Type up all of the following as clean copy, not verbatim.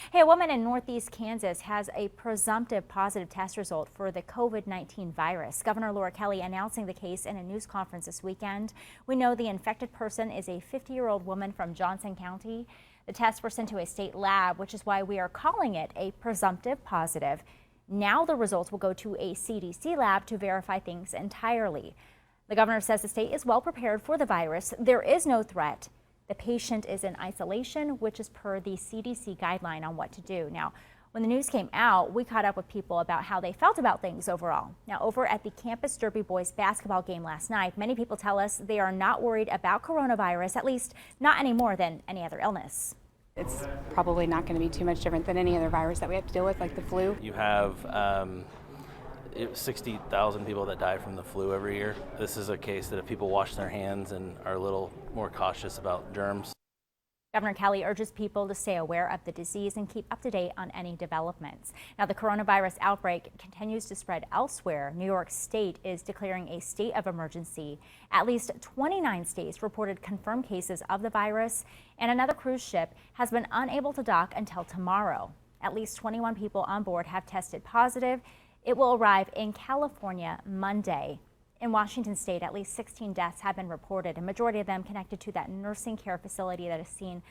Hey, a woman in Northeast Kansas has a presumptive positive test result for the COVID-19 virus. Governor Laura Kelly announcing the case in a news conference this weekend. We know the infected person is a 50-year-old woman from Johnson County. The tests were sent to a state lab, which is why we are calling it a presumptive positive. Now the results will go to a CDC lab to verify things entirely. The governor says the state is well prepared for the virus. There is no threat. The patient is in isolation, which is per the CDC guideline on what to do. Now, when the news came out, we caught up with people about how they felt about things overall. Now, over at the Campus Derby boys basketball game last night, many people tell us they are not worried about coronavirus, at least not any more than any other illness. It's probably not going to be too much different than any other virus that we have to deal with, like the flu. You have 60,000 people that die from the flu every year. This is a case that if people wash their hands and are a little more cautious about germs. Governor Kelly urges people to stay aware of the disease and keep up to date on any developments. Now, the coronavirus outbreak continues to spread elsewhere. New York State is declaring a state of emergency. At least 29 states reported confirmed cases of the virus, and another cruise ship has been unable to dock until tomorrow. At least 21 people on board have tested positive. It will arrive in California Monday. In Washington state, at least 16 deaths have been reported, a majority of them connected to that nursing care facility that has seen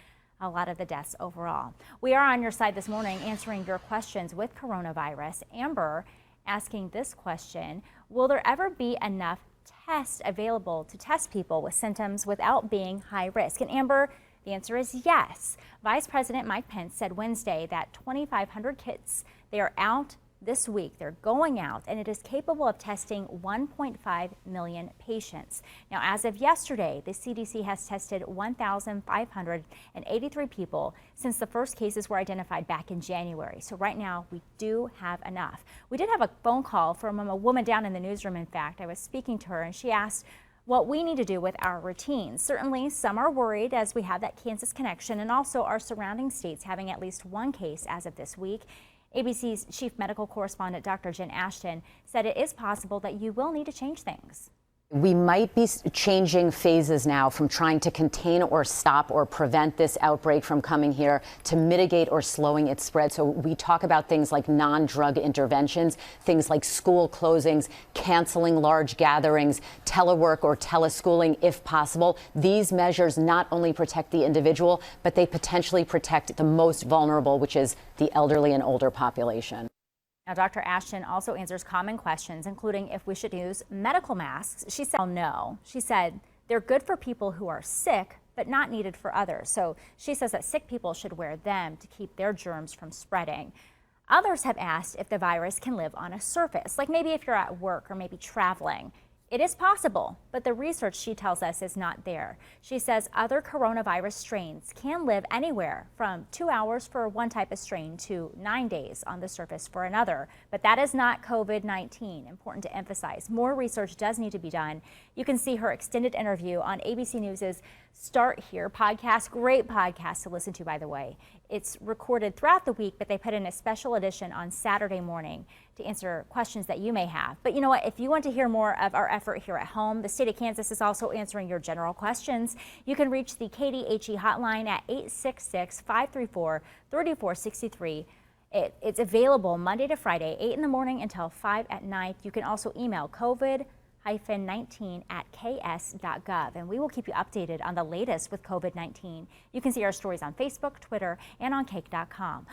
a lot of the deaths overall. We are on your side this morning answering your questions with coronavirus. Amber asking this question: will there ever be enough tests available to test people with symptoms without being high risk? And Amber, the answer is yes. Vice President Mike Pence said Wednesday that 2,500 kits, they are out this week. They're going out, and it is capable of testing 1.5 million patients. Now, as of yesterday, the CDC has tested 1,583 people since the first cases were identified back in January. So right now, we do have enough. We did have a phone call from a woman down in the newsroom. In fact, I was speaking to her, and she asked what we need to do with our routines. Certainly, some are worried as we have that Kansas connection, and also our surrounding states having at least one case as of this week. ABC's chief medical correspondent, Dr. Jen Ashton, said it is possible that you will need to change things. We might be changing phases now from trying to contain or stop or prevent this outbreak from coming here to mitigate or slowing its spread. So we talk about things like non-drug interventions, things like school closings, canceling large gatherings, telework or teleschooling if possible. These measures not only protect the individual, but they potentially protect the most vulnerable, which is the elderly and older population. Now, Dr. Ashton also answers common questions, including if we should use medical masks. She said, no. She said they're good for people who are sick, but not needed for others. So she says that sick people should wear them to keep their germs from spreading. Others have asked if the virus can live on a surface, like maybe if you're at work or maybe traveling. It is possible, but the research, she tells us, is not there. She says other coronavirus strains can live anywhere from 2 hours for one type of strain to 9 days on the surface for another. But that is not COVID-19. Important to emphasize. More research does need to be done. You can see her extended interview on ABC News's Start Here podcast. Great podcast to listen to, by the way. It's recorded throughout the week, but they put in a special edition on Saturday morning to answer questions that you may have. But you know what? If you want to hear more of our effort here at home, the state of Kansas is also answering your general questions. You can reach the KDHE hotline at 866-534-3463. It's available Monday to Friday, 8 in the morning until 5 at night. You can also email COVID-19@ks.gov, and we will keep you updated on the latest with COVID-19. You can see our stories on Facebook, Twitter, and on cake.com.